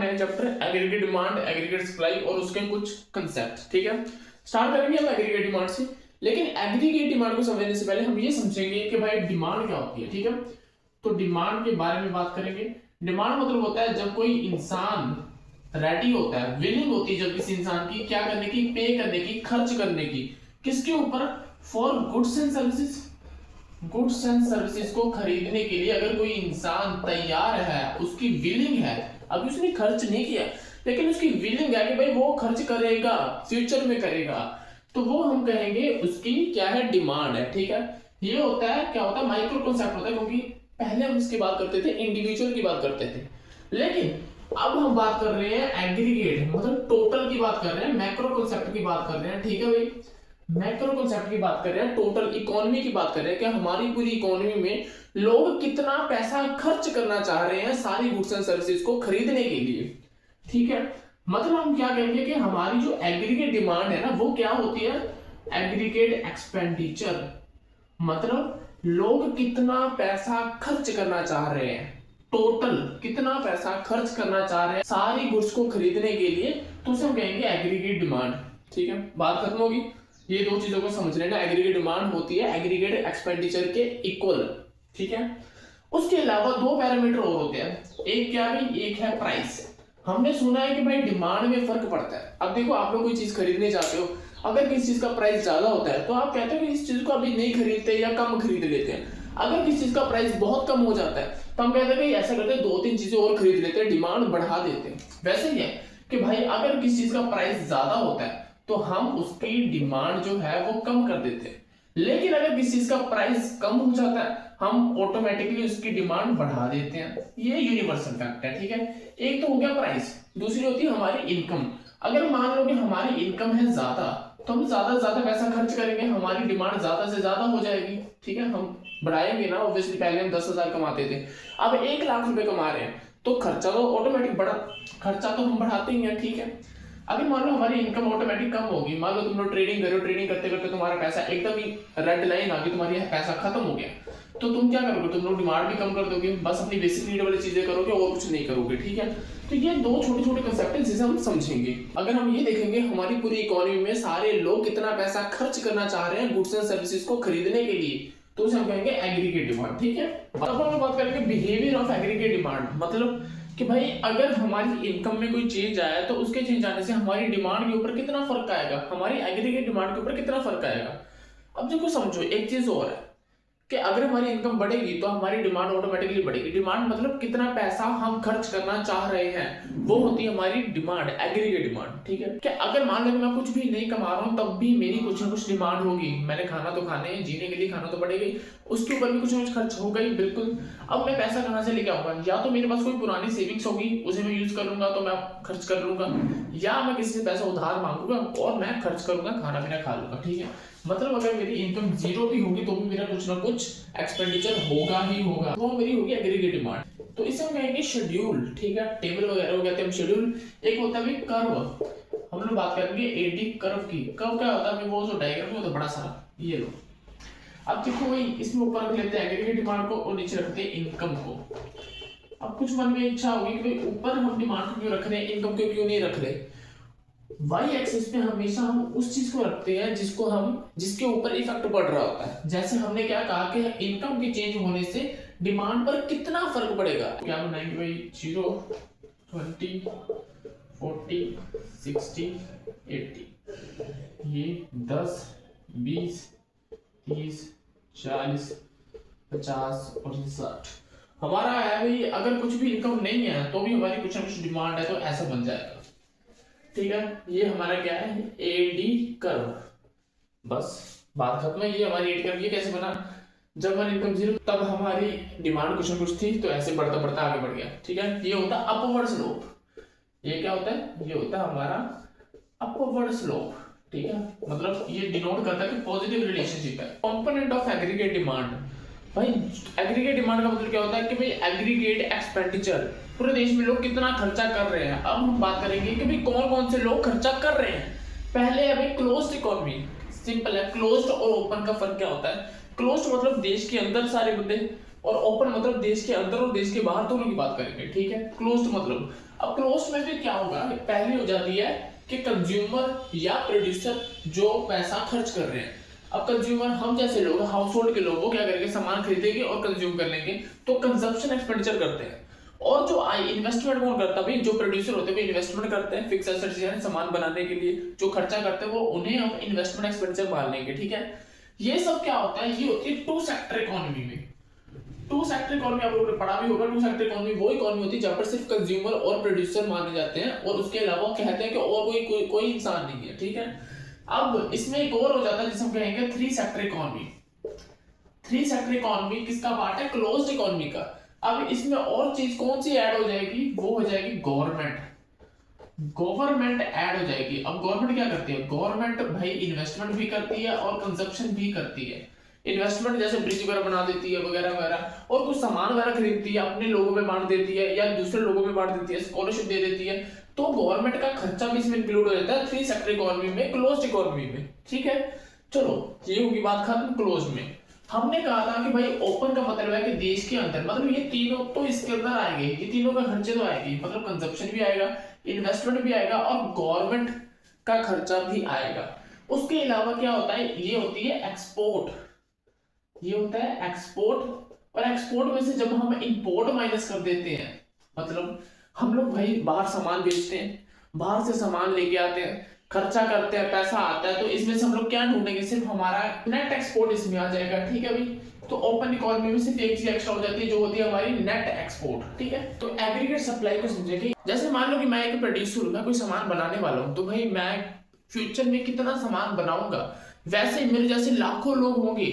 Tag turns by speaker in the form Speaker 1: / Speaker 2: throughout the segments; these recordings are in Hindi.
Speaker 1: नया chapter aggregate demand, aggregate supply और उसके कुछ कंसेप्ट। ठीक है, स्टार्ट करेंगे हम एग्रीगेट डिमांड से। लेकिन एग्रीगेट डिमांड को समझने से पहले हम ये समझेंगे कि भाई डिमांड क्या होती है। ठीक है, तो डिमांड के बारे में बात करेंगे। डिमांड मतलब होता है जब कोई इंसान रेडी होता है, विलिंग होती है जब किसी इंसान की क्या करने की, पे करने की, खर्च करने की, किसके ऊपर, for goods and services. Goods and services को खरीदने के लिए अगर कोई इंसान तैयार है, उसकी विलिंग है, अभी उसने खर्च नहीं किया लेकिन उसकी विलिंग है कि भाई वो खर्च करेगा, फ्यूचर में करेगा, तो वो हम कहेंगे उसकी क्या है, डिमांड है। ठीक है, ये होता है क्या होता है, माइक्रो कॉन्सेप्ट होता है, क्योंकि पहले हम इसकी बात करते थे, इंडिविजुअल की बात करते थे, लेकिन अब हम बात कर रहे हैं एग्रीगेट, मतलब टोटल की बात कर रहे हैं, मैक्रो कॉन्सेप्ट की बात कर रहे हैं। ठीक है भाई, मैक्रो कॉन्सेप्ट की बात कर रहे हैं, टोटल इकोनॉमी की बात कर रहे हैं कि हमारी पूरी इकोनॉमी में लोग कितना पैसा खर्च करना चाह रहे हैं सारी गुड्स एंड सर्विसेज को खरीदने के लिए। ठीक है, मतलब हम क्या कहेंगे कि हमारी जो एग्रीगेट डिमांड है ना, वो क्या होती है, एग्रीगेट एक्सपेंडिचर, मतलब लोग कितना पैसा खर्च करना चाह रहे हैं, टोटल कितना पैसा खर्च करना चाह रहे हैं सारी गुड्स को खरीदने के लिए, तो उसे हम कहेंगे एग्रीगेट डिमांड। ठीक है, बात खत्म होगी। ये दो चीजों को समझ लेना, एग्रीगेट डिमांड होती है एग्रीगेट एक्सपेंडिचर के इक्वल। ठीक है, उसके अलावा दो पैरामीटर और होते हैं, एक क्या है, एक है प्राइस। हमने सुना है कि भाई डिमांड में फर्क पड़ता है। अब देखो, आप लोग कोई चीज खरीदने जाते हो, अगर किसी चीज का प्राइस ज्यादा होता है तो आप कहते हो कि इस चीज को अभी नहीं खरीदते या कम खरीद लेते हैं। अगर किसी चीज का प्राइस बहुत कम हो जाता है तो हम कहते हैं कि ऐसा करते हैं, दो तीन चीजें और खरीद लेते हैं, डिमांड बढ़ा देते हैं। वैसे ही है कि भाई अगर किसी चीज का प्राइस ज्यादा होता है तो हम उसकी डिमांड जो है वो कम कर देते हैं, लेकिन अगर किसी चीज का प्राइस कम हो जाता है हम ऑटोमेटिकली उसकी डिमांड बढ़ा देते हैं। ये यूनिवर्सल फैक्ट है। ठीक है, एक तो हो गया प्राइस, दूसरी होती है हमारी इनकम। अगर मान लो कि हमारी इनकम है ज्यादा तो हम ज्यादा से ज्यादा पैसा खर्च करेंगे, हमारी डिमांड ज्यादा से ज्यादा हो जाएगी। ठीक है, हम बढ़ाएंगे ना, ऑब्वियसली पहले हम 10,000 कमाते थे, अब 1,00,000 रुपए कमा रहे हैं तो खर्चा तो ऑटोमेटिक बढ़ा, खर्चा तो हम बढ़ाते ही हैं। ठीक है, अगर मान लो हमारी इनकम ऑटोमेटिक कम होगी, मान लो तुम लोग ट्रेडिंग करो, ट्रेडिंग करते करते तुम्हारा पैसा एकदम ही रेड लाइन आ गई, तुम्हारी पैसा खत्म हो गया, तो तुम क्या करोगे, तुम लोग डिमांड भी कम कर दोगे, बस अपनी बेसिक नीड वाली चीजें करोगे और कुछ नहीं करोगे। ठीक है, तो ये दो छोटे छोटे कंसेप्ट हैं जिसे हम समझेंगे। अगर हम ये देखेंगे हमारी पूरी इकोनॉमी में सारे लोग कितना पैसा खर्च करना चाह रहे हैं गुड्स एंड सर्विसेज को खरीदने के लिए, तो उसे हम कहेंगे एग्रीगेट डिमांड। ठीक है, अब हम बात करेंगे बिहेवियर ऑफ एग्रीगेट डिमांड, मतलब कि भाई अगर हमारी इनकम में कोई चेंज आया तो उसके चेंज आने से हमारी डिमांड के ऊपर कितना फर्क आएगा, हमारी एग्रीगेट डिमांड के ऊपर कितना फर्क आएगा। अब देखो समझो, एक चीज और है कि अगर हमारी इनकम बढ़ेगी तो हमारी डिमांड ऑटोमेटिकली बढ़ेगी। डिमांड मतलब कितना पैसा हम खर्च करना चाह रहे हैं, वो होती है हमारी डिमांड, एग्रीगेट डिमांड। ठीक है, कि अगर मान लो मैं कुछ भी नहीं कमा रहा हूं तब भी मेरी कुछ ना कुछ डिमांड होगी, मैंने खाना तो खाने हैं, जीने के लिए खाना तो पड़ेगा, उसके ऊपर भी कुछ ना कुछ खर्च होगा ही, बिल्कुल। अब मैं पैसा कहां से लेके आऊंगा, या तो मेरे पास कोई पुरानी सेविंग्स होगी उसे मैं यूज कर लूंगा तो मैं खर्च कर लूंगा, या मैं किसी से पैसा उधार मांगूंगा और मैं खर्च करूंगा, खाना पीना खा लूंगा। ठीक है, मतलब अगर मेरी इनकम जीरो भी होगी तो भी मेरा कुछ ना कुछ एक्सपेंडिचर होगा ही होगा, वो मेरी होगी एग्रीगेट डिमांड। तो इसे हम कहेंगे शेड्यूल। ठीक है, टेबल वगैरह को कहते हैं हम शेड्यूल। एक होता है कर्व, हम लोग बात करेंगे एडी कर्व की। कर्व क्या होता है, वो जो डायग्राम होता है बड़ा सारा, ये लो। अब देखो भाई, इसमें ऊपर रख लेते हैं एग्रीगेट डिमांड को और नीचे रखते हैं इनकम को। अब कुछ मन में इच्छा होगी कि भाई ऊपर हम डिमांड को क्यों रख रहे हैं, इनकम को क्यों नहीं रख रहे। वाई एक्सिस पे हमेशा हम उस चीज को रखते हैं जिसके ऊपर इफेक्ट पड़ रहा होता है। जैसे हमने क्या कहा कि इनकम के चेंज होने से डिमांड पर कितना फर्क पड़ेगा, क्या बनाएंगे भाई, 0, 20, 40, 60, 80, ये 10, 20, 30, 40, 50 और 60 हमारा है भाई। अगर कुछ भी इनकम नहीं है तो भी हमारी कुछ ना कुछ डिमांड है, तो ऐसा बन जाएगा। ठीक है, ये हमारा क्या है, एडी कर्व, बस बात खत्म है। ये हमारी एडी कर्व, ये कैसे बना, जब हमारी इनकम जीरो तब हमारी डिमांड कुछ ना कुछ थी तो ऐसे बढ़ता बढ़ता आगे बढ़ गया। ठीक है, ये होता है अपवर्ड स्लोप। ये क्या होता है, ये होता है हमारा अपवर्ड स्लोप। ठीक है, मतलब ये डिनोट करता है कि पॉजिटिव रिलेशनशिप है। कंपोनेंट ऑफ एग्रीगेट डिमांड, भाई एग्रीगेट डिमांड का मतलब क्या होता है कि भाई एग्रीगेट एक्सपेंडिचर, पूरे देश में लोग कितना खर्चा कर रहे हैं। अब हम बात करेंगे कि भाई कौन कौन से लोग खर्चा कर रहे हैं। पहले है भाई क्लोज्ड इकोनॉमी, सिंपल है। क्लोज्ड और ओपन का फर्क क्या होता है, क्लोज्ड मतलब देश के अंदर सारे बंदे, और ओपन मतलब देश के अंदर और देश के बाहर दोनों की बात करेंगे, ठीक है। क्लोज्ड मतलब, अब क्लोज्ड में भी क्या होगा, पहली हो जाती है कि कंज्यूमर या प्रोड्यूसर जो पैसा खर्च कर रहे हैं। अब कंज्यूमर हम जैसे लोग, हाउस होल्ड के लोग, वो क्या करेंगे, सामान खरीदेंगे और कंज्यूम कर लेंगे, तो कंजप्शन एक्सपेंडिचर करते हैं। और जो इन्वेस्टमेंट कौन करता है भाई, जो प्रोड्यूसर होते हैं वो इन्वेस्टमेंट करते हैं फिक्स एसेट्स यानी सामान बनाने के लिए जो खर्चा करते हैं वो उन्हें हम इन्वेस्टमेंट एक्सपेंडिचर मान लेंगे, ठीक है। ये सब क्या होता है, ये होती है टू सेक्टर इकोनॉमी में। टू सेक्टर इकोनॉमी आप लोगों ने पढ़ा भी होगा। टू सेक्टर इकोनॉमी वो इकोनॉमी होती है जहां पर सिर्फ कंज्यूमर और प्रोड्यूसर माने जाते हैं और उसके अलावा कहते हैं कि और कोई इंसान नहीं है, ठीक है। अब इसमें एक और हो जाता है जिसे हम कहेंगे three sector economy. Three sector economy किसका पार्ट है, क्लोज्ड इकोनॉमी का। अब इसमें और चीज कौन सी ऐड हो जाएगी, वो हो जाएगी गवर्नमेंट। गवर्नमेंट ऐड हो जाएगी। अब गवर्नमेंट क्या करती है, गवर्नमेंट भाई इन्वेस्टमेंट भी करती है और कंजप्शन भी करती है। इन्वेस्टमेंट जैसे ब्रिज वगैरह बना देती है वगैरह वगैरह, और कुछ सामान वगैरह खरीदती है, अपने लोगों में बांट देती है या दूसरे लोगों में बांट देती है, स्कॉलरशिप दे देती है। तो गवर्नमेंट का खर्चा भी इसमें इंक्लूड हो जाता है थ्री सेक्टर इकोनॉमी में, क्लोज्ड इकोनॉमी में, ठीक है। चलो ये होगी बात खत्म क्लोज में। हमने कहा था कि भाई ओपन का मतलब है कि देश के अंदर, मतलब ये तीनों तो इसके अंदर आएंगे, ये तीनों का खर्चे तो आएगी, मतलब कंजप्शन भी आएगा, इन्वेस्टमेंट भी आएगा और गवर्नमेंट का खर्चा भी आएगा। उसके अलावा क्या होता है, ये होती है एक्सपोर्ट। ये होता है एक्सपोर्ट, और एक्सपोर्ट में से जब हम इंपोर्ट माइनस कर देते हैं, मतलब हम लोग भाई बाहर सामान बेचते हैं, बाहर से सामान लेके आते हैं, खर्चा करते हैं, पैसा आता है, तो इसमें से हम लोग क्या ढूंढेंगे, सिर्फ हमारा नेट एक्सपोर्ट इसमें आ जाएगा, ठीक है भाई। तो ओपन इकोनॉमी में सिर्फ एक चीज एक्स्ट्रा हो जाती है जो होती है हमारी नेट एक्सपोर्ट, ठीक है। तो एग्रीगेट सप्लाई को समझेंगे। जैसे मान लो कि मैं एक प्रोड्यूसर हूं, मैं कोई सामान बनाने वाला हूं, तो भाई मैं फ्यूचर में कितना सामान बनाऊंगा, वैसे मेरे जैसे लाखों लोग होंगे,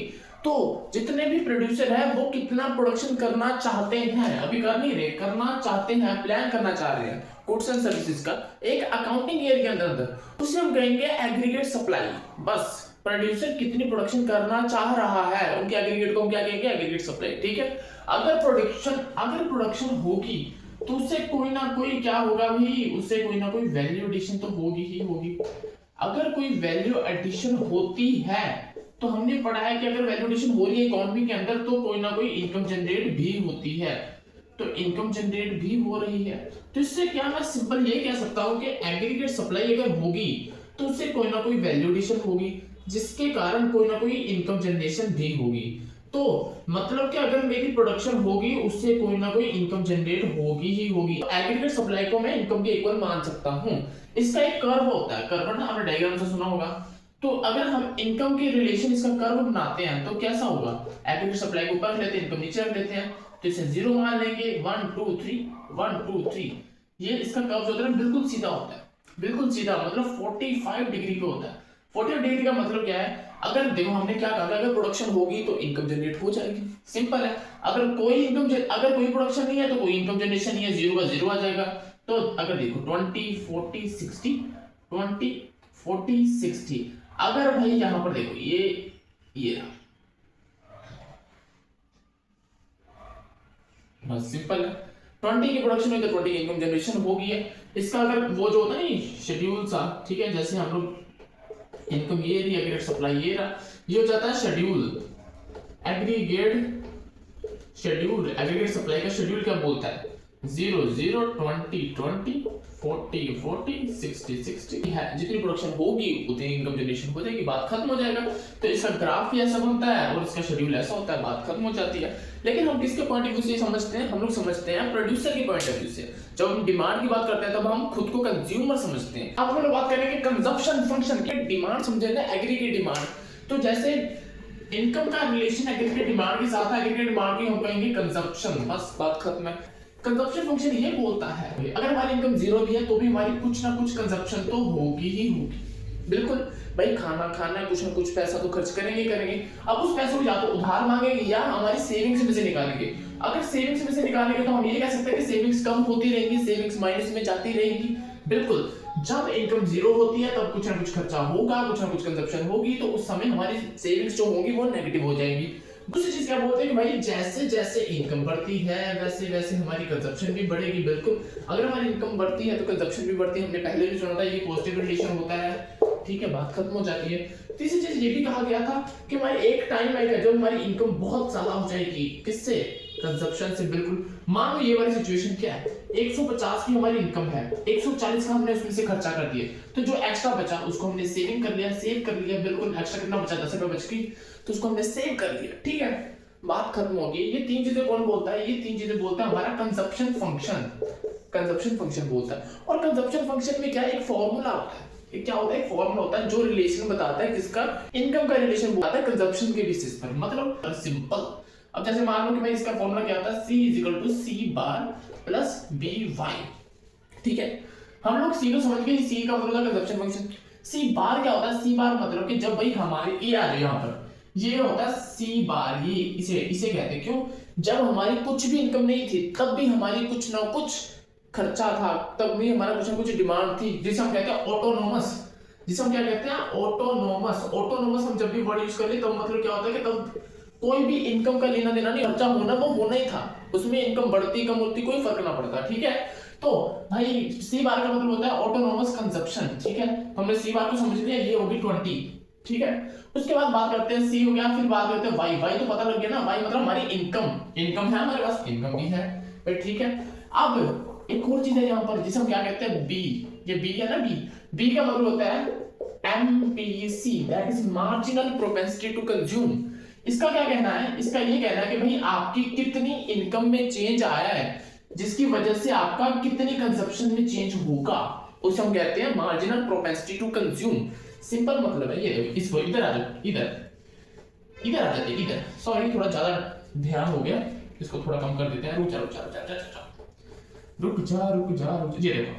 Speaker 1: तो जितने भी प्रोड्यूसर है वो कितना प्रोडक्शन करना चाहते हैं, अभी कर नहीं रहे, करना चाहते हैं, प्लान करना चाह रहे हैं गुड्स एंड सर्विसेज का एक अकाउंटिंग ईयर के अंदर, उसे हम कहेंगे एग्रीगेट सप्लाई। बस प्रोड्यूसर कितनी प्रोडक्शन करना चाह रहा है, उनके एग्रीगेट को हम क्या कहेंगे, एग्रीगेट सप्लाई, ठीक है। अगर प्रोडक्शन होगी तो उससे कोई ना कोई क्या होगा भाई, उससे कोई ना कोई वैल्यू एडिशन तो होगी ही होगी। अगर कोई वैल्यू एडिशन होती है तो हमने पढ़ा है कि अगर वैल्यू एडिशन हो रही है इकोनॉमी के अंदर तो कोई ना कोई इनकम जनरेट भी होती है, तो इनकम जनरेट भी हो रही है। तो इससे क्या मैं सिंपल ये कह सकता हूं कि एग्रीगेट सप्लाई अगर होगी तो उससे कोई ना कोई वैल्यू एडिशन होगी, जिसके कारण कोई ना कोई इनकम जनरेशन भी होगी। तो मतलब कि अगर मेरी प्रोडक्शन होगी उससे कोई ना कोई इनकम जनरेट होगी ही होगी। एग्रीगेट सप्लाई को मैं इनकम के इक्वल मान सकता हूं। इसका एक कर्व होता है, कर्व ना आपने डायग्राम से सुना होगा। तो अगर हम इनकम के रिलेशन इसका कर्व बनाते हैं तो कैसा होगा, एग्रीगेट सप्लाई को ऊपर रख लेते हैं, इनकम नीचे रख लेते हैं, तो इसे 0 मान लेंगे, 1 2 3 1 2 3। ये इसका कर्व जो होता है बिल्कुल सीधा होता है, बिल्कुल सीधा, मतलब 45 डिग्री पे होता है। 45 डिग्री का मतलब क्या है, अगर देखो हमने क्या कहा, अगर प्रोडक्शन होगी तो इनकम जनरेट हो जाएगी, सिंपल है। अगर कोई प्रोडक्शन नहीं है तो कोई इनकम जनरेशन नहीं है, 0 का 0 आ जाएगा। तो अगर देखो 20 40 60 20 40 60, अगर भाई यहां पर देखो ये बस सिंपल है, 20 की प्रोडक्शन हुई तो 20 की इनकम जनरेशन होगी है। इसका अगर वो जो होता है ना शेड्यूल सा, ठीक है, जैसे हम लोग इनकम ये रही, एग्रीगेट सप्लाई ये रहा, ये हो जाता है शेड्यूल। एग्रीगेट सप्लाई का शेड्यूल क्या बोलता है, 0 0 20 20 40 40 60 60 है, जितनी प्रोडक्शन होगी उतनी इनकम जनरेशन हो जाएगी, बात खत्म हो जाएगा। तो इसका ग्राफ भी ऐसा बनता है और इसका शेड्यूल ऐसा होता है, बात खत्म हो जाती है। लेकिन हम किसके पॉइंट ऑफ व्यू से समझते हैं, हम लोग समझते हैं प्रोड्यूसर के पॉइंट ऑफ व्यू से। जब हम डिमांड की बात करते हैं तब हम खुद को कंज्यूमर समझते हैं। अब हम लोग बात करेंगे कंजप्शन फंक्शन की, डिमांड समझे ना, एग्रीगेट डिमांड। तो जैसे इनकम का रिलेशन एग्रीगेट डिमांड के साथ, एग्रीगेट डिमांड की हम कहेंगे कंजप्शन, बस बात खत्म है। कंजप्शन फंक्शन ये बोलता है अगर हमारी इनकम 0 भी है तो भी हमारी कुछ ना कुछ कंजप्शन तो होगी ही होगी, बिल्कुल भाई, खाना है, कुछ ना कुछ पैसा तो खर्च करेंगे। अब उस पैसे को या तो उधार मांगेंगे या हमारी सेविंग्स में से निकालेंगे। अगर सेविंग्स में से निकालेंगे तो हम ये कह सकते हैं कि सेविंग्स कम होती रहेंगी, सेविंग्स माइनस में जाती रहेगी, बिल्कुल। जब इनकम 0 होती है तब कुछ ना कुछ खर्चा होगा, कुछ ना कुछ कंजप्शन होगी, तो उस समय हमारी सेविंग्स जो होंगी वो नेगेटिव हो जाएंगी। दूसरी चीज क्या बोलते हैं कि भाई जैसे जैसे इनकम बढ़ती है वैसे वैसे हमारी कंजप्शन भी बढ़ेगी, बिल्कुल। अगर हमारी इनकम बढ़ती है तो कंजप्शन भी बढ़ती है, हमने पहले भी सुना था, ये पॉजिटिव रिलेशन होता है, ठीक है, बात खत्म हो जाती है। तीसरी चीज ये भी कहा गया था कि हमारी एक टाइम आएगा जब हमारी इनकम बहुत ज्यादा हो जाएगी, किससे, कंजप्शन से बिल्कुल, मान लो ये वाली सिचुएशन क्या है, 150 की हमारी इनकम है, 140 का हमने उसमें से खर्चा कर दिए, तो जो एक्स्ट्रा बचा उसको हमने सेविंग कर लिया, सेव कर लिया, बिल्कुल एक्स्ट्रा कितना बचा, 10 रुपए बच गई, तो उसको हमने सेव कर लिया, ठीक है, बात खत्म हो गई। ये तीन चीजें कौन बोलता है, ये तीन चीजें बोलता है हमारा कंजप्शन फंक्शन, कंजप्शन फंक्शन बोलता है। और कंजप्शन फंक्शन में क्या है, एक फॉर्मूला होता है, क्या होता है, एक फॉर्मूला होता है जो रिलेशन बताता है, किसका, इनकम का रिलेशन बताता है कंजप्शन के बेसिस पर, मतलब सिंपल। अब जैसे मान लो कि भाई इसका फॉर्मूला क्या होता है, C = C bar plus BY, ठीक है, हम लोग C को समझ गए, C का मतलब कंजप्शन फंक्शन। C बार क्या होता है, C बार मतलब कि जब भाई हमारे ये आ जाए यहाँ पर, ये होता है C बार, ये इसे कहते हैं, क्यों, जब हमारी कुछ भी इनकम नहीं थी तब भी हमारी कुछ ना कुछ खर्चा था, तब भी हमारा कुछ ना कुछ डिमांड थी, जिसे हम कहते हैं ऑटोनोमस, जिसे हम क्या कहते हैं, ऑटोनोमस। ऑटोनोमस हम जब भी वर्ड यूज कर ले तब मतलब क्या होता है कि तब कोई भी इनकम का लेना देना नहीं, खर्चा होना वो होना ही था, उसमें इनकम बढ़ती कम होती कोई फर्क ना पड़ता, ठीक है। तो भाई सी बार का मतलब होता है ऑटोनोमस कंजप्शन, ठीक है, हमने सी बार को समझ लिया, ये होगी 20, ठीक है। उसके बाद बात करते हैं सी हो गया, फिर बात करते हैं वाई, वाई तो पता लग गया ना, वाई मतलब हमारी इनकम, इनकम है हमारे पास, इनकम भी है, ठीक है। अब एक और चीज है यहाँ पर जिसे हम क्या कहते हैं, बी, ये बी है ना, बी, बी का मतलब होता है MPC, that is marginal propensity to consume. इसका क्या कहना है, इसका ये कहना है कि भाई आपकी कितनी इनकम में चेंज आया है, जिसकी वजह से आपका कितनी कंजप्शन में चेंज होगा, उसे हम कहते हैं marginal propensity to consume. Simple मतलब है ये, इसको इधर आ जाओ, इधर इधर आ जाते, इधर, सॉरी थोड़ा ज्यादा ध्यान हो गया, इसको थोड़ा कम कर देते हैं, रुक जा रुक जा रुक जा रुक जा रुक जा रुक जा, ये देखो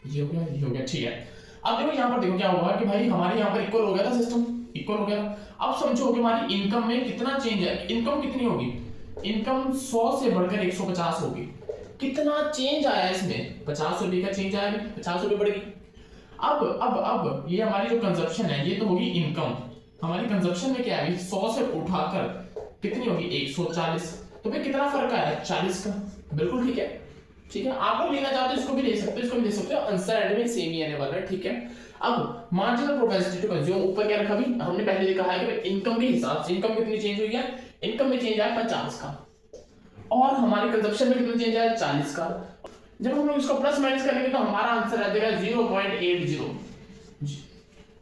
Speaker 1: ये हो गया, ये हो गया, ठीक है। अब देखो यहाँ पर, देखो क्या हुआ कि भाई हमारे यहाँ पर इक्वल हो गया था, सिस्टम इक्वल हो गया था। अब समझो कि हमारी इनकम में कितना चेंज है, इनकम कितनी होगी, इनकम 100 से बढ़कर 150 होगी, कितना चेंज आया इसमें, 50 रुपए का चेंज आया, 50 रुपए बढ़ गई। अब ये हमारी जो कंजप्शन है ये तो होगी इनकम, हमारी कंजप्शन में क्या है, 100 से उठाकर कितनी होगी, 140, तो भाई कितना फर्क आया, 40 का, बिल्कुल ठीक है, ठीक है। आप लोग लेना चाहते हो इसको भी ले सकते हो, इसको भी ले सकते हो, आंसर एंड में सेम ही आने वाला है, ठीक है। अब मार्जिनल प्रोपेंसिटी टू कंज्यूम, ऊपर क्या रखा भी, हमने पहले लिखा है कि इनकम के हिसाब से इनकम कितनी चेंज हुई है, इनकम में चेंज आया 50 का, और हमारी कंजप्शन में कितना चेंज आया, 40 का। जब हम लोग इसको प्लस माइनस करेंगे तो हमारा आंसर आ जाएगा 0.80,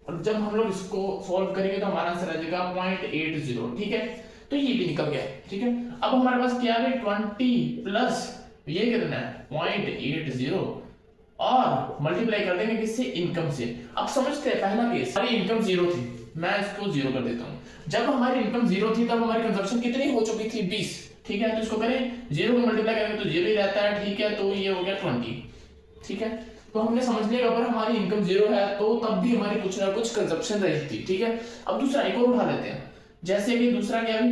Speaker 1: और जब हम लोग इसको सॉल्व करेंगे तो हमारा आंसर आ जाएगा 0.80, ठीक है। तो ये भी निकल गया, ठीक है। अब हमारे पास क्या है, 20 प्लस ये कितना है 0.80 और मल्टीप्लाई कर देंगे किससे, इनकम से। अब समझते हैं पहला केस, हमारी इनकम 0 थी, मैं इसको 0 कर देता हूं। जब हमारी इनकम 0 थी तब हमारी कंजप्शन कितनी हो चुकी थी, 20, ठीक है। तो इसको करें 0 को मल्टीप्लाई करेंगे तो 0 ही रहता है, ठीक है। तो ये हो गया 20, ठीक है। तो हमने समझ लिया अगर हमारी इनकम 0 है तो तब भी हमारी कुछ ना कुछ कंजप्शन रही थी, ठीक है। अब दूसरा एक और उठा लेते हैं, जैसे कि दूसरा क्या है,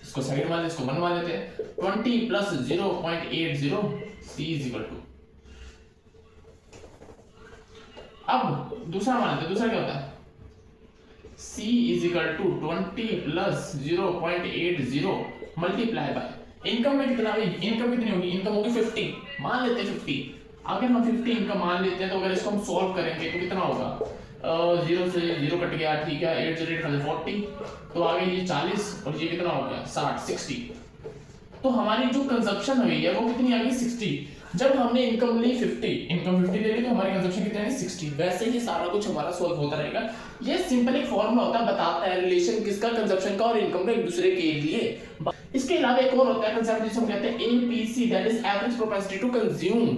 Speaker 1: इसको साइड वाले इसको बनवा लेते हैं, 20 प्लस 0.80 C = अब दूसरा मान लेते हैं, दूसरा क्या होता है, C = 20 plus 0.80 multiply by income में कितना, इनकम कितनी होगी, इनकम होगी 50, मान लेते हैं 50। अगर हम 50 इनकम मान लेते हैं तो अगर इसको हम सॉल्व करेंगे तो कितना होगा, 0 से 0 कट गया, ठीक है, 8 से 8 40, तो आगे ये 40 और ये कितना हो गया 60। तो हमारी जो कंजप्शन हुई है वो कितनी आ गई, 60। जब हमने इनकम ली 50, इनकम 50 ले ली तो हमारी कंजप्शन कितनी आई, 60। वैसे ही सारा कुछ हमारा सॉल्व होता रहेगा। ये सिंपल एक फॉर्मूला होता है, बताता है रिलेशन किसका, कंजप्शन का और इनकम का एक दूसरे के लिए। इसके अलावा एक और होता है कंसेप्ट जिसे हम कहते हैं APC, that is average propensity to consume.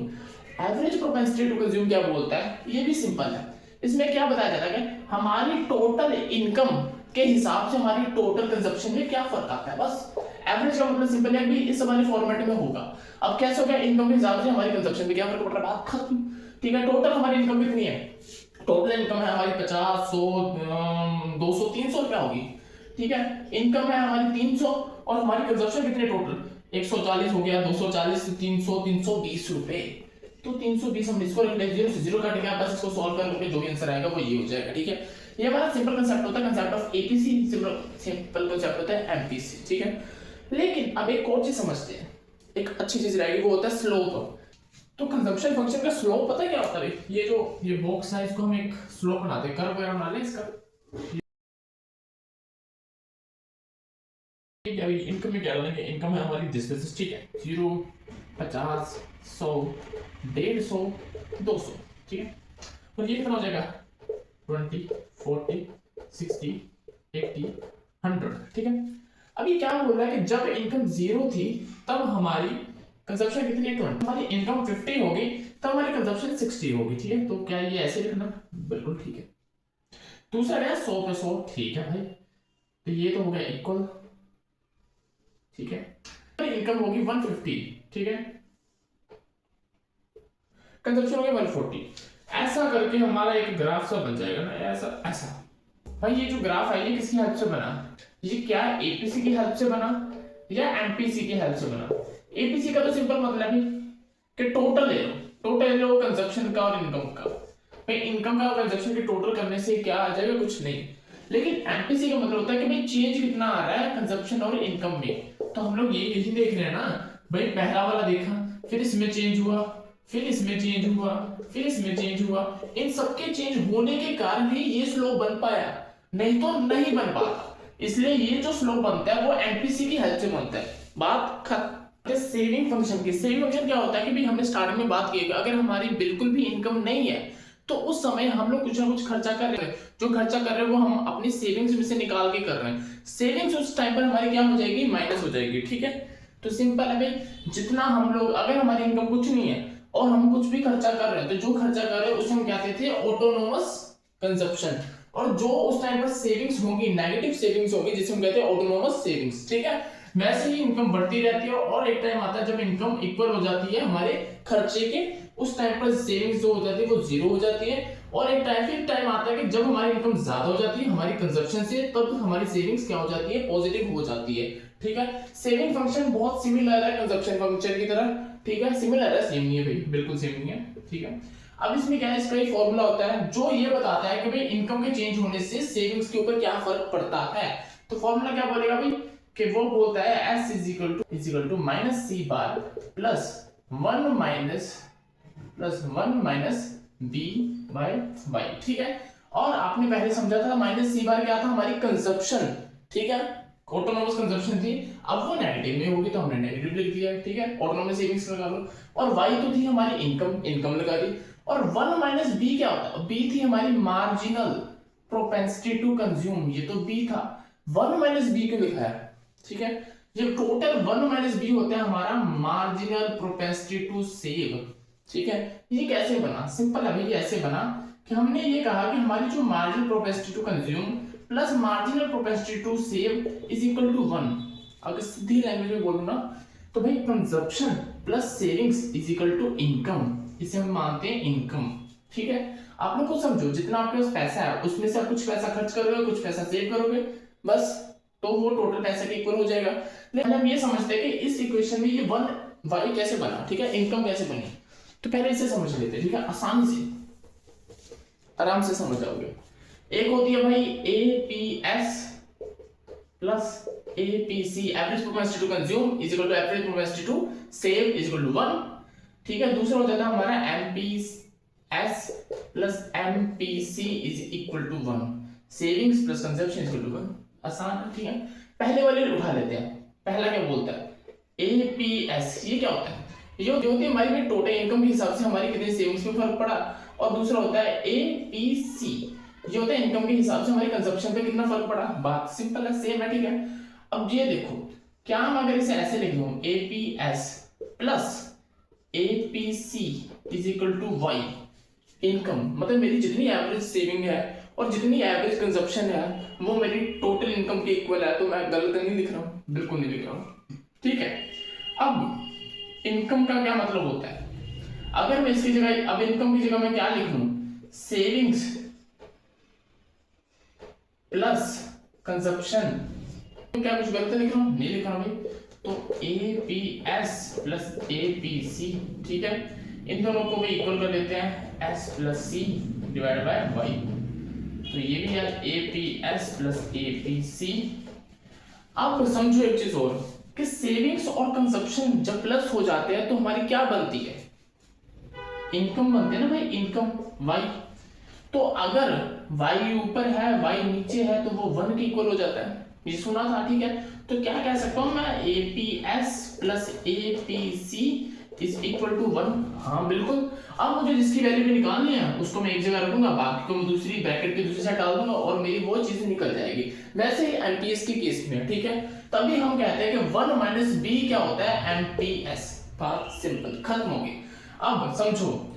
Speaker 1: Average propensity to consume क्या बोलता है, ये भी सिंपल है। इसमें क्या बताया जाता है कि हमारी टोटल इनकम के हिसाब से हमारी टोटल कंजप्शन में क्या फर्क आता है, बस। एवरेज का मतलब सिंपल है, भी इस वाले फॉर्मेट में होगा। अब कैसे हो गया, इनकम के हिसाब से हमारी कंजप्शन में क्या फर्क पड़ रहा है, बात खत्म, ठीक है। टोटल हमारी इनकम कितनी है, टोटल इनकम है हमारी 50, 100, 200, 300 रुपया होगी, ठीक है। इनकम है हमारी 300 और हमारी कंजप्शन कितनी टोटल 140 हो गया, 240, 300, 320 रुपए। तो 320 हम इसको रख ले, 0 से 0 कट गया, बस इसको सॉल्व करके जो भी आंसर आएगा वो ये हो जाएगा, ठीक है। ये हमारा सिंपल कांसेप्ट होता है, concept of APC, simple concept होता है MPC, ठीक है। लेकिन अब एक और चीज समझते हैं, एक अच्छी चीज रहेगी, वो होता है स्लोप। तो कंजम्पशन फंक्शन का स्लोप पता है क्या होता है, ये बॉक्स है, इसको हम एक स्लोप बनाते हैं, कर्व वगैरह बना ले इसका। ठीक है अभी इनकम में क्या डालेंगे, इनकम है हमारी दिस बिजनेस, ठीक है 0, 50, 100, 150, 200, ठीक है। और ये कितना हो जाएगा 20, 40, 60, 80, 100, ठीक है। अब ये क्या बोल रहा है कि जब इनकम 0 थी तब हमारी कंजप्शन कितनी है 20, हमारी इनकम 50 होगी तब हमारी कंजप्शन 60 होगी, ठीक है। तो क्या ये ऐसे लिखना, बिल्कुल ठीक है। दूसरा क्या 100 पे 100, ठीक है भाई, तो ये तो हो गया इक्वल, ठीक है। इनकम होगी 150, ठीक है, कंजप्शन हो गया 140। ऐसा करके हमारा एक ग्राफ सा बन जाएगा ना, ऐसा ऐसा। भाई ये जो ग्राफ है ये किसकी हेल्प से बना, ये क्या एपीसी की हेल्प से बना या एमपीसी की हेल्प से बना। एपीसी का तो सिंपल मतलब है कि टोटल ले लो, टोटल ले लो कंजप्शन का और इनकम का। भाई इनकम का और कंजप्शन के टोटल करने से क्या आ जाएगा, कुछ नहीं। लेकिन एमपीसी का मतलब होता है कि भाई चेंज कितना आ रहा है कंजप्शन और इनकम में। तो हम लोग यही देख रहे हैं ना भाई, पहला वाला देखा, फिर इसमें चेंज हुआ, फिर इसमें चेंज हुआ, फिर इसमें चेंज हुआ। इन सबके चेंज होने के कारण ही ये स्लोप बन पाया, नहीं तो नहीं बन पाता। इसलिए ये जो स्लोप बनता है वो एमपीसी की हेल्प से बनता है। बात खत्म। सेविंग फंक्शन की, सेविंग फंक्शन क्या होता है कि भाई हमने स्टार्टिंग में बात की, अगर हमारी बिल्कुल भी इनकम नहीं है तो उस समय हम लोग कुछ ना कुछ खर्चा कर रहे हैं, जो खर्चा कर रहे हैं वो हम अपनी सेविंग्स में से निकाल के कर रहे हैं। सेविंग्स उस टाइम पर हमारी क्या हो जाएगी, माइनस हो जाएगी, ठीक है। तो सिंपल है भाई, जितना हम लोग, अगर हमारी इनकम कुछ नहीं है और हम कुछ भी खर्चा कर रहे हैं, तो जो खर्चा कर रहे हैं उसे हम कहते थे ऑटोनोमस कंजप्शन। और जो उस टाइम पर सेविंग्स होंगी, नेगेटिव सेविंग्स होंगी, जिसे हम कहते हैं ऑटोनोमस सेविंग्स, ठीक है। वैसे ही इनकम बढ़ती रहती है और एक टाइम आता है जब इनकम इक्वल हो जाती है हमारे खर्चे के, उस टाइम पर सेविंग्स जो हो जाती है वो जीरो हो जाती है। और एक टाइम फिर टाइम आता है कि जब हमारी इनकम ज्यादा हो जाती है हमारी कंजप्शन से, तब हमारी सेविंग्स क्या हो जाती है, पॉजिटिव हो जाती है, ठीक है। सेविंग फंक्शन बहुत सिमिलर है कंजप्शन फंक्शन की तरह, ठीक है, सिमिलर है, सेम नहीं है भाई, बिल्कुल सेम नहीं है, ठीक है। अब इसमें क्या है, इसका एक फॉर्मूला होता है जो ये बताता है कि भाई इनकम के चेंज होने से सेविंग्स के ऊपर क्या फर्क पड़ता है। तो फॉर्मूला क्या बोलेगा भाई, कि वो बोलता है S is equal to minus C bar plus 1 minus B by Y, ठीक है। और आपने पहले समझा था माइनस सी बार क्या था, हमारी कंजप्शन, ठीक है, ऑटोनोमस कंजप्शन थी। अब वो नेगेटिव में होगी तो हमने नेगेटिव लिख दिया, ठीक है, ऑटोनोमस सेविंग्स लगा लो। और वाई तो थी हमारी इनकम लगा दी। और 1 माइनस बी क्या होता है, बी थी हमारी मार्जिनल प्रोपेंसिटी टू कंज्यूम, ये तो बी था। 1 माइनस बी क्यों लिखा है, ठीक है, ये टोटल 1 माइनस बी होता है हमारा मार्जिनल प्रोपेंसिटी टू सेव, ठीक है। ये कैसे बना, सिंपल है भाई, ऐसे बना कि हमने ये कहा कि हमारी जो marginal propensity to consume plus marginal propensity to save is equal to 1। अगर सीधी लैंग्वेज में बोलूं ना तो भाई consumption plus savings is equal to income, इसे हम मानते हैं इनकम, ठीक है। आप लोग को समझो, जितना आपके पास पैसा है उसमें से आप कुछ पैसा खर्च करोगे, कुछ पैसा सेव करोगे, बस, तो वो टोटल पैसे के इक्वल हो जाएगा। लेकिन हम ये समझते हैं कि इस इक्वेशन में ये 1 वाई कैसे बना, ठीक है, इनकम कैसे बनी। तो पहले इसे समझ लेते हैं, ठीक है, आसानी से, आराम से समझ जाओगे। एक होती है भाई APS plus APC, average propensity to consume is equal to average propensity to save is equal to 1, ठीक है। दूसरा हो जाता है हमारा MPS plus MPC is equal to 1, savings plus consumption is equal to 1। आसान है, ठीक है। पहले वाले उठा लेते हैं। पहला क्या बोलता है एपीएस, ये क्या होता है, ये होती है हमारी टोटल इनकम के हिसाब से हमारी कितनी सेविंग्स में फर्क पड़ा। और दूसरा होता है एपीसी, ये होता है इनकम के हिसाब से हमारी कंजप्शन पे कितना फर्क पड़ा। बात सिंपल है, सेम है, ठीक है। अब ये देखो, क्या हम अगर इसे ऐसे लिख दूं APS plus APC is equal to Y, income मतलब मेरी जितनी एवरेज सेविंग है और जितनी एवरेज कंजप्शन है वो मेरी टोटल इनकम के इक्वल है। तो मैं गलत नहीं लिख रहा हूँ, बिल्कुल नहीं लिख रहा हूँ, ठीक है। अब इनकम का क्या मतलब होता है, अगर मैं इसकी जगह, अब इनकम की जगह मैं क्या लिख लूं, सेविंग्स प्लस कंजप्शन, क्या कुछ गलत लिख रहा हूं, नहीं लिख रहा हूं भाई। तो एपीएस प्लस एपीसी, ठीक है, इन दोनों को भी इक्वल कर देते हैं S plus C divide by Y. तो ये भी है एपीएस प्लस एपीसी। अब समझो एक चीज और कि सेविंग्स और कंजप्शन जब प्लस हो जाते हैं तो हमारी क्या बनती है, इनकम बनती है ना भाई, इनकम वाई। तो अगर वाई ऊपर है वाई नीचे है तो वो 1 के इक्वल हो जाता है, ये सुना था, ठीक है। तो क्या कह सकता हूँ मैं, APS plus APC is equal to 1। हाँ बिल्कुल। अब मुझे जिसकी वैल्यू भी निकालनी है उसको मैं एक जगह रखूंगा, बाकी को मैं दूसरी ब्रैकेट की दूसरी साइड डाल दूंगा और मेरी वो चीज निकल जाएगी। वैसे ही एमपीएस के केस में, ठीक है, तभी हम कहते हैं कि 1 माइनस बी क्या होता है, एमपीएस। बात सिंपल, खत्म होगी। अब समझो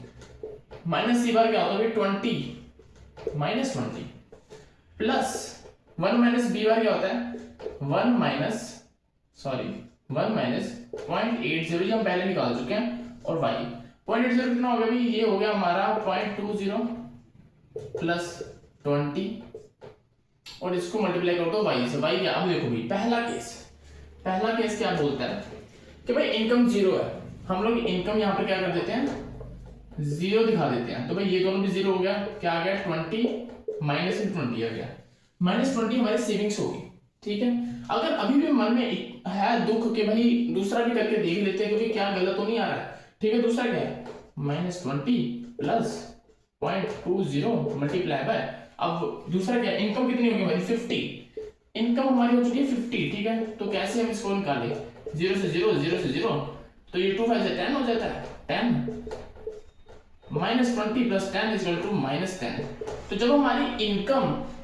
Speaker 1: माइनस सी बार क्या होता है, 20 minus 20 plus 1 minus B bar क्या होता है, 1 माइनस 0.80, ये हम पहले निकाल चुके हैं। और y 0.80 कितना हो गया भाई, ये हो गया हमारा 0.20 प्लस 20 और इसको मल्टीप्लाई कर दो y से। y क्या, अब देखो भाई पहला केस क्या बोलता है कि भाई इनकम 0 है, हम लोग इनकम यहाँ पर क्या कर देते हैं, 0 दिखा देते हैं। तो भाई ये दोनों भी 0 हो गया, क्या आ गया 20 माइनस 20 आ गया, माइनस 20 हमारी सेविंग्स होगी, ठीक है। अगर अभी भी मन में है दुख कि भाई दूसरा भी करके देख लेते हैं क्योंकि क्या गलत तो नहीं आ रहा है, ठीक है। दूसरा क्या है, माइनस 20 प्लस 0.20 मल्टीप्लाई बाय, अब दूसरा क्या है, इनकम कितनी होगी हमारी 50, इनकम हमारी हो चुकी है 50, ठीक है। तो कैसे हम इसको निकालें, 0 से 0 0 से 0, तो ये 2 5 से 10 हो जाता है, 10 minus 20 plus 10 is equal to minus 10। तो जब हमारी इनकम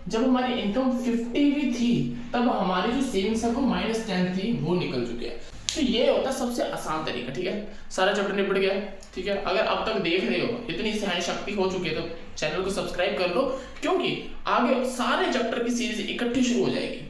Speaker 1: 50 भी थी तब हमारी जो सेविंग्स है वो माइनस 10 थी, वो निकल चुके हैं। तो ये होता है सबसे आसान तरीका, ठीक है। सारा चैप्टर निपट गया, ठीक है। अगर अब तक देख रहे हो, इतनी सहन शक्ति हो चुकी है, तो चैनल को सब्सक्राइब कर लो, क्योंकि आगे सारे चैप्टर की सीरीज इकट्ठी शुरू हो जाएगी।